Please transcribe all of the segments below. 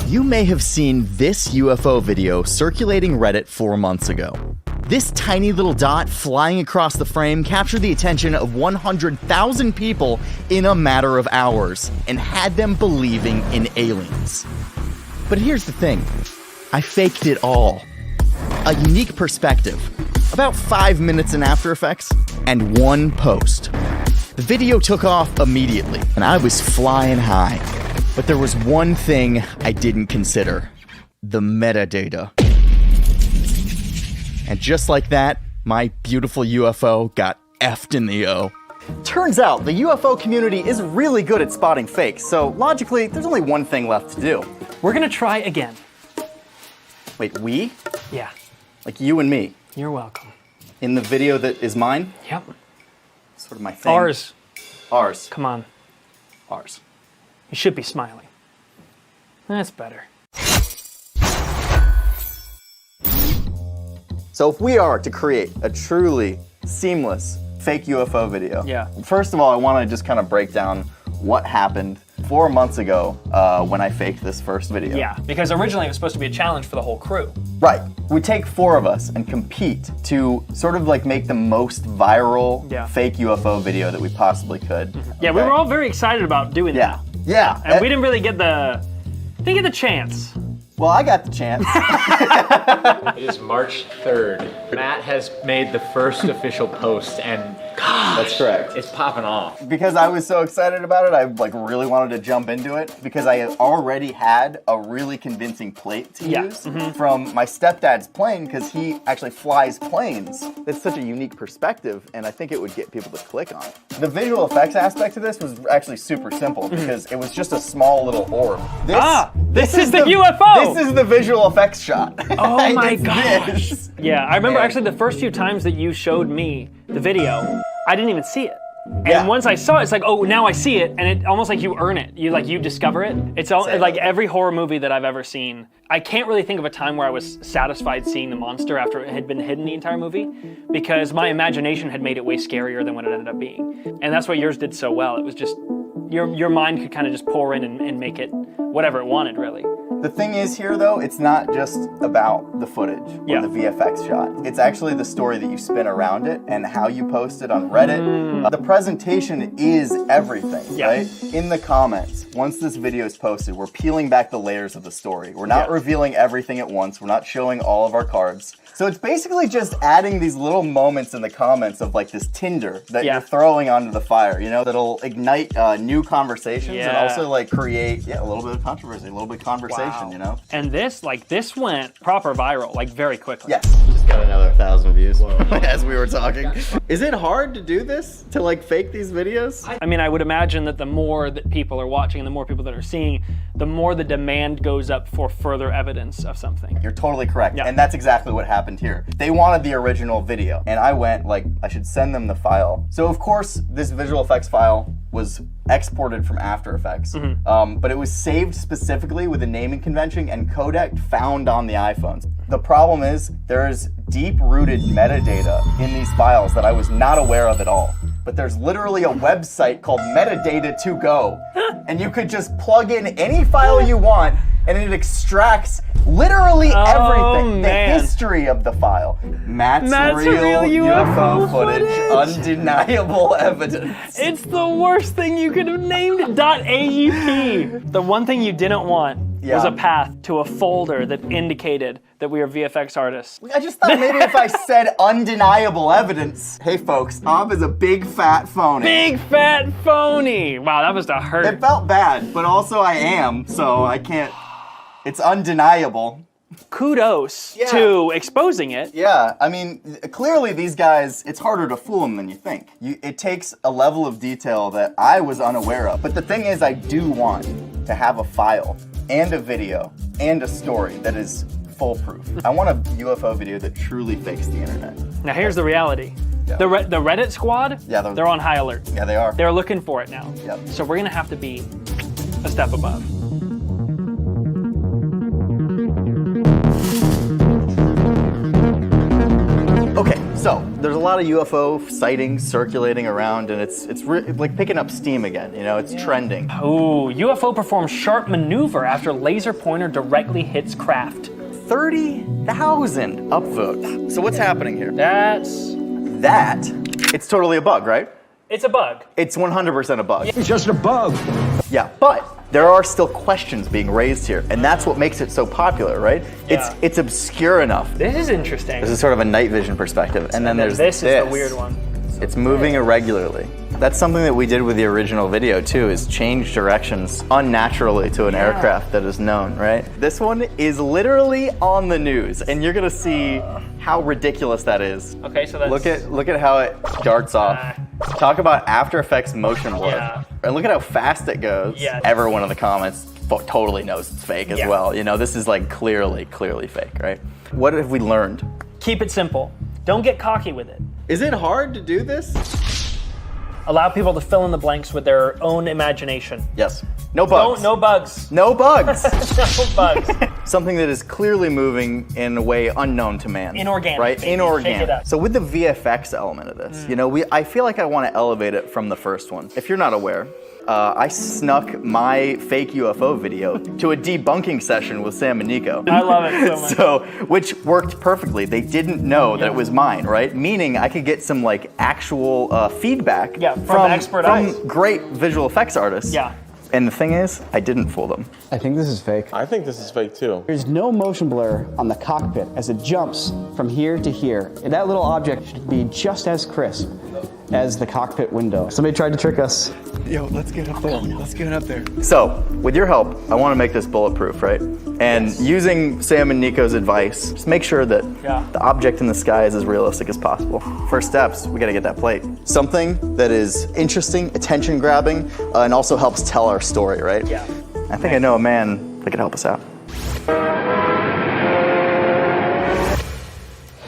You may have seen this UFO video circulating Reddit 4 months ago. This tiny little dot flying across the frame captured the attention of 100,000 people in a matter of hours and had them believing in aliens. But here's the thing, I faked it all. A unique perspective, about 5 minutes in After Effects, and one post. The video took off immediately, and I was flying high. But there was one thing I didn't consider, the metadata. And just like that, my beautiful UFO got effed in the O. Turns out, the UFO community is really good at spotting fakes, so logically, there's only one thing left to do. We're gonna try again. Wait, we? Yeah. Like you and me? You're welcome. In the video that is mine? Yep. Sort of my thing. Ours. Ours. Come on. Ours. You should be smiling. That's better. So if we are to create a truly seamless fake UFO video, Yeah. First of all, I want to just kind of break down what happened 4 months ago when I faked this first video. Yeah, because originally it was supposed to be a challenge for the whole crew. Right. We take 4 of us and compete to sort of like make the most viral fake UFO video that we possibly could. Yeah, we were all very excited about doing that. Yeah. And we didn't really get the chance. Well, I got the chance. It is March 3rd. Matt has made the first official post, and gosh, that's correct. It's popping off. Because I was so excited about it, I like really wanted to jump into it because I had already had a really convincing plate to use from my stepdad's plane because he actually flies planes. It's such a unique perspective, and I think it would get people to click on it. The visual effects aspect of this was actually super simple because it was just a small little orb. This is the UFO! This is the visual effects shot. Oh my gosh. This. Yeah, I remember actually the first few times that you showed me the video, I didn't even see it. And once I saw it, it's like, oh, now I see it, and it almost like you earn it. You discover it. It's all, like every horror movie that I've ever seen. I can't really think of a time where I was satisfied seeing the monster after it had been hidden the entire movie, because my imagination had made it way scarier than what it ended up being. And that's what yours did so well. It was just, your mind could kind of just pour in and make it whatever it wanted, really. The thing is here, though, it's not just about the footage or the VFX shot. It's actually the story that you spin around it and how you post it on Reddit. The presentation is everything, right? In the comments, once this video is posted, we're peeling back the layers of the story. We're not revealing everything at once. We're not showing all of our cards. So it's basically just adding these little moments in the comments of like this tinder that you're throwing onto the fire, you know, that'll ignite new conversations and also like create a little bit of controversy, a little bit of conversation, you know? And this went proper viral, like very quickly. Yes. Just got another 1,000 views as we were talking. Is it hard to do this? To like fake these videos? I mean, I would imagine that the more that people are watching and the more people that are seeing, the more the demand goes up for further evidence of something. You're totally correct. And that's exactly what happened here. They wanted the original video, and I went like, I should send them the file. So of course, this visual effects file was exported from After Effects, but it was saved specifically with a naming convention and codec found on the iPhones. The problem is there's deep-rooted metadata in these files that I was not aware of at all. But there's literally a website called Metadata to Go, and you could just plug in any file you want, and it extracts literally everything. The history of the file. Matt's real UFO footage. Undeniable evidence. It's the worst thing you could have named it. .aep. The one thing you didn't want was a path to a folder that indicated that we are VFX artists. I just thought maybe if I said undeniable evidence, hey folks, Bob is a big fat phony. Big fat phony. Wow, that must have hurt. It felt bad, but also I am, so I can't. It's undeniable. Kudos to exposing it. Yeah, I mean, clearly these guys, it's harder to fool them than you think. It takes a level of detail that I was unaware of. But the thing is, I do want to have a file and a video and a story that is foolproof. I want a UFO video that truly fakes the internet. Now here's the reality. The Reddit squad, they're on high alert. Yeah, they are. They're looking for it now. Yep. So we're gonna have to be a step above. Okay, so There's a lot of UFO sightings circulating around, and it's like picking up steam again. You know, it's trending. Ooh, UFO performs sharp maneuver after laser pointer directly hits craft. 30,000 upvotes. So what's happening here? It's totally a bug, right? It's a bug. It's 100% a bug. It's just a bug. Yeah, but there are still questions being raised here, and that's what makes it so popular, right? Yeah. It's obscure enough. This is interesting. This is sort of a night vision perspective, and then there's this is the weird one. It's moving irregularly. That's something that we did with the original video too, is change directions unnaturally to an aircraft that is known, right? This one is literally on the news, and you're gonna see how ridiculous that is. Okay, so that's... Look at how it darts off. Talk about After Effects motion blur. Yeah. And look at how fast it goes. Yeah. Everyone in the comments totally knows it's fake as well. You know, this is like clearly fake, right? What have we learned? Keep it simple. Don't get cocky with it. Is it hard to do this? Allow people to fill in the blanks with their own imagination. Yes. No bugs. No bugs. No bugs. No bugs. Something that is clearly moving in a way unknown to man. Inorganic. Right? Baby. Inorganic. Shake it up. So with the VFX element of this, you know, I feel like I want to elevate it from the first one. If you're not aware, I snuck my fake UFO video to a debunking session with Sam and Nico. I love it so much. Which worked perfectly. They didn't know that it was mine, right? Meaning I could get some like actual feedback from great visual effects artists. Yeah. And the thing is, I didn't fool them. I think this is fake. I think this is fake too. There's no motion blur on the cockpit as it jumps from here to here. That little object should be just as crisp as the cockpit window. Somebody tried to trick us. Yo, let's get up there. Let's get up there. So, with your help, I want to make this bulletproof, right? And using Sam and Nico's advice, just make sure that the object in the sky is as realistic as possible. First steps, we got to get that plate. Something that is interesting, attention grabbing, and also helps tell our story, right? Yeah. I think I know a man that could help us out.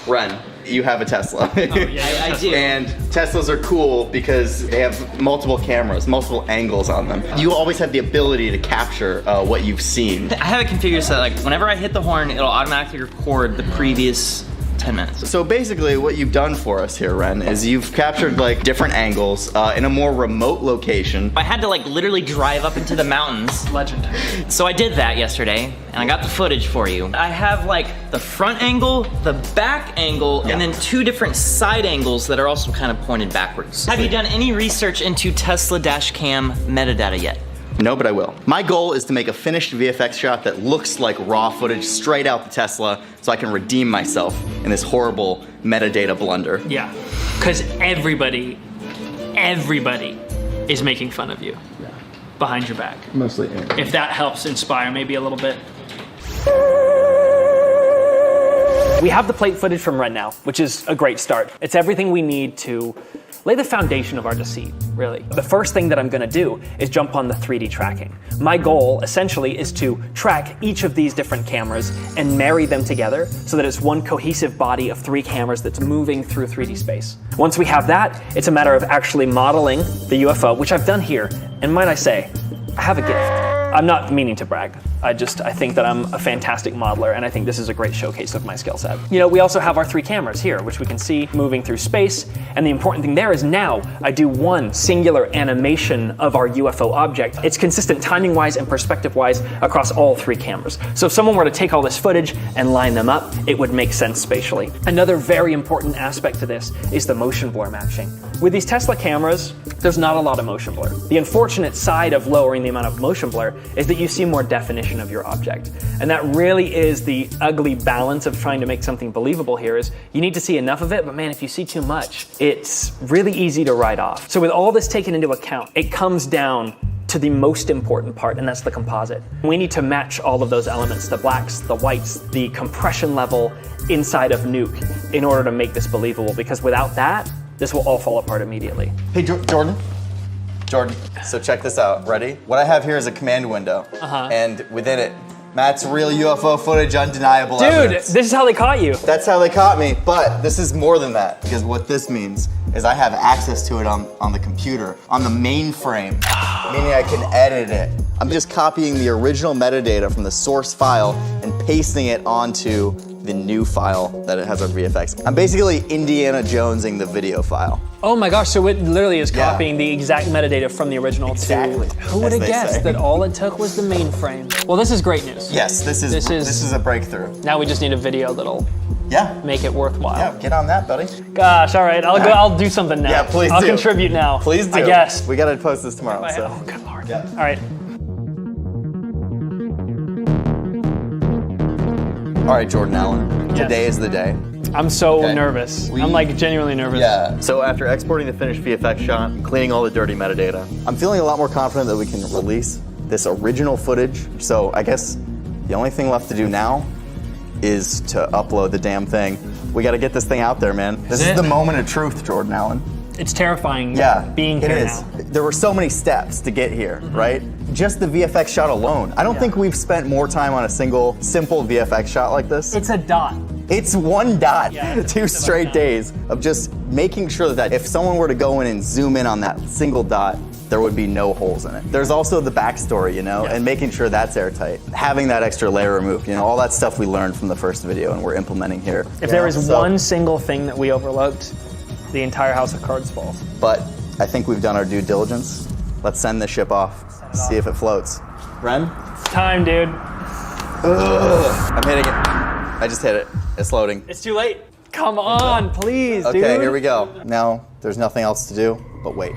Ren, you have a Tesla. I do. And Teslas are cool because they have multiple cameras, multiple angles on them. You always have the ability to capture what you've seen. I have it configured so that like whenever I hit the horn, it'll automatically record the previous 10 minutes. So basically what you've done for us here, Ren, is you've captured like different angles in a more remote location. I had to like literally drive up into the mountains. Legend. So I did that yesterday, and I got the footage for you. I have like the front angle, the back angle, and then two different side angles that are also kind of pointed backwards. Have you done any research into Tesla dash cam metadata yet? No, but I will. My goal is to make a finished VFX shot that looks like raw footage straight out the Tesla so I can redeem myself in this horrible metadata blunder. Yeah, because everybody is making fun of you behind your back. Mostly. If that helps inspire maybe a little bit. We have the plate footage from Ren now, which is a great start. It's everything we need to lay the foundation of our deceit, really. The first thing that I'm gonna do is jump on the 3D tracking. My goal, essentially, is to track each of these different cameras and marry them together so that it's one cohesive body of 3 cameras that's moving through 3D space. Once we have that, it's a matter of actually modeling the UFO, which I've done here. And might I say, I have a gift. I'm not meaning to brag. I think that I'm a fantastic modeler, and I think this is a great showcase of my skill set. You know, we also have our 3 cameras here, which we can see moving through space, and the important thing there is now I do one singular animation of our UFO object. It's consistent timing-wise and perspective-wise across all 3 cameras. So if someone were to take all this footage and line them up, it would make sense spatially. Another very important aspect to this is the motion blur matching. With these Tesla cameras, there's not a lot of motion blur. The unfortunate side of lowering the amount of motion blur is that you see more definition of your object. And that really is the ugly balance of trying to make something believable here is you need to see enough of it, but man, if you see too much, it's really easy to write off. So with all this taken into account, it comes down to the most important part, and that's the composite. We need to match all of those elements, the blacks, the whites, the compression level inside of Nuke in order to make this believable, because without that, this will all fall apart immediately. Hey, Jordan, so check this out. Ready? What I have here is a command window, and within it, Matt's real UFO footage, undeniable evidence. Dude, this is how they caught you. That's how they caught me, but this is more than that, because what this means is I have access to it on the computer, on the mainframe, meaning I can edit it. I'm just copying the original metadata from the source file and pasting it onto the new file that it has our VFX. I'm basically Indiana Jonesing the video file. Oh my gosh, so it literally is Yeah. copying the exact metadata from the original Exactly, to... Who would as have they guessed say. that all it took was the mainframe? Well, this is great news. Yes, this is a breakthrough. Now we just need a video that'll Yeah. make it worthwhile. Yeah, get on that, buddy. Gosh, all right, I'll do something now. Yeah, please I'll do. contribute now. Please do. I guess. We gotta post this tomorrow. Oh, So. good Lord. Yeah. All right. All right, Jordan Allen. Yes. Today is the day. I'm so Okay. nervous. I'm like genuinely nervous. Yeah. So after exporting the finished VFX shot, and cleaning all the dirty metadata, I'm feeling a lot more confident that we can release this original footage. So I guess the only thing left to do now is to upload the damn thing. We got to get this thing out there, man. This is the moment of truth, Jordan Allen. It's terrifying being it here is. now. There were so many steps to get here, right? Just the VFX shot alone. I don't think we've spent more time on a single simple VFX shot like this. It's a dot. It's one dot, Yeah, it's 2 just straight about days of just making sure that if someone were to go in and zoom in on that single dot, there would be no holes in it. There's also the backstory, you know, and making sure that's airtight. Having that extra layer removed, you know, all that stuff we learned from the first video and we're implementing here. If there is one single thing that we overlooked, the entire house of cards falls. But I think we've done our due diligence. Let's send the ship off, see if it floats. Ren? It's time, dude. I'm hitting it. I just hit it. It's loading. It's too late. Come on, please, dude. Okay, here we go. Now, there's nothing else to do but wait.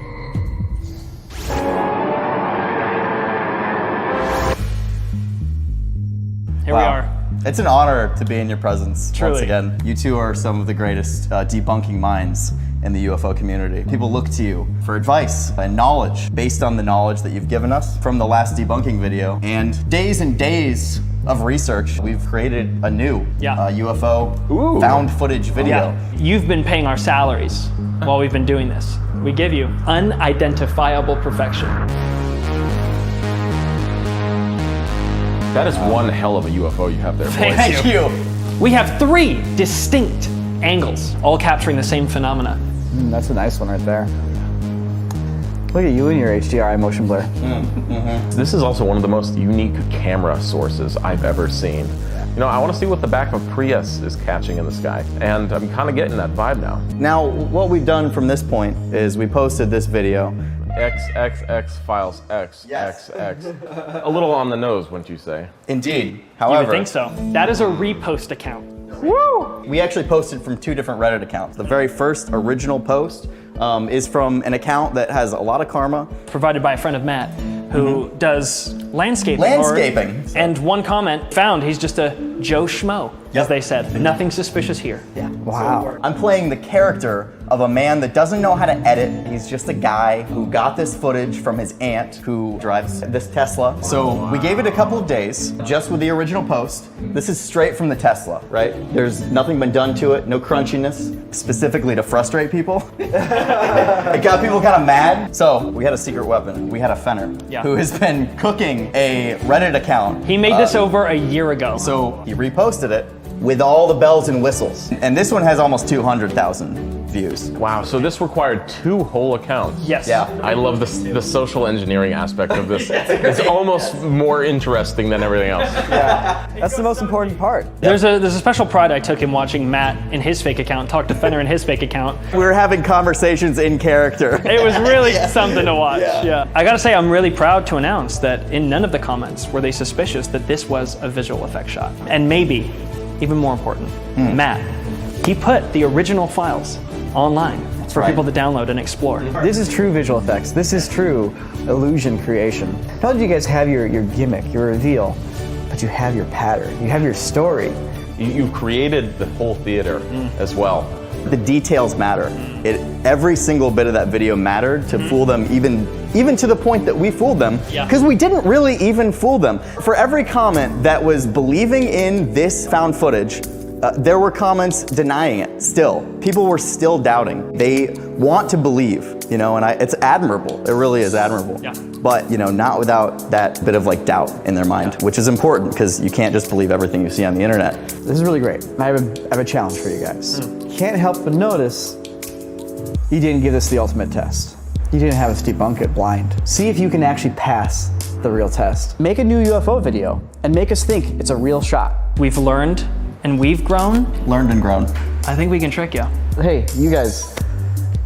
Here we are. It's an honor to be in your presence once Truly. again. You two are some of the greatest debunking minds in the UFO community. People look to you for advice and knowledge based on the knowledge that you've given us from the last debunking video. And days of research, we've created a new UFO found footage video. Yeah. You've been paying our salaries while we've been doing this. We give you unidentifiable perfection. That is one hell of a UFO you have there, boys. Thank you. We have 3 distinct angles, all capturing the same phenomena. That's a nice one right there. Look at you and your HDRI motion blur. This is also one of the most unique camera sources I've ever seen. You know, I want to see what the back of a Prius is catching in the sky, and I'm kind of getting that vibe now. Now, what we've done from this point is we posted this video. XXX files X, Yes. X, X. A little on the nose, wouldn't you say? Indeed. You However, would think so. That is a repost account. we actually posted from 2 different Reddit accounts. The very first original post is from an account that has a lot of karma. Provided by a friend of Matt who does landscaping. Landscaping. And one comment found he's just a Joe Schmo, as they said. Nothing suspicious here. Yeah. Wow. I'm playing the character of a man that doesn't know how to edit. He's just a guy who got this footage from his aunt who drives this Tesla. So we gave it a couple of days just with the original post. This is straight from the Tesla, right? There's nothing been done to it, no crunchiness, specifically to frustrate people. It got people kind of mad. So we had a secret weapon. We had a Fenner who has been cooking a Reddit account. He made this over a year ago. So he reposted it with all the bells and whistles. And this one has almost 200,000 views. Wow, so this required 2 whole accounts. Yes. Yeah. I love the social engineering aspect of this. It's almost more interesting than everything else. That's the most important part. There's a special pride I took in watching Matt in his fake account talk to Fenner in his fake account. We were having conversations in character. It was really something to watch. Yeah. I gotta say, I'm really proud to announce that in none of the comments were they suspicious that this was a visual effect shot. And maybe, even more important, Matt, he put the original files online for people to download and explore. This is true visual effects. This is true illusion creation. Not only do you guys have your gimmick, your reveal, but you have your pattern. You have your story. You've created the whole theater as well. The details matter. Every single bit of that video mattered to fool them, even to the point that we fooled them, because we didn't really even fool them. For every comment that was believing in this found footage, there were comments denying it still. People were still doubting. They want to believe, you know, and it's admirable. It really is admirable. Yeah. But, you know, not without that bit of like doubt in their mind, which is important because you can't just believe everything you see on the internet. This is really great. I have a challenge for you guys. Can't help but notice you didn't give this the ultimate test. You didn't have us debunk it blind. See if you can actually pass the real test. Make a new UFO video and make us think it's a real shot. We've learned and we've grown, Learned and grown. I think we can trick you. Hey, you guys,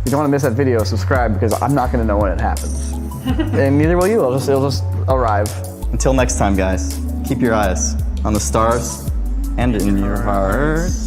you don't want to miss that video, subscribe, because I'm not going to know when it happens. And neither will you, it'll just arrive. Until next time, guys, keep your eyes on the stars and in your hearts.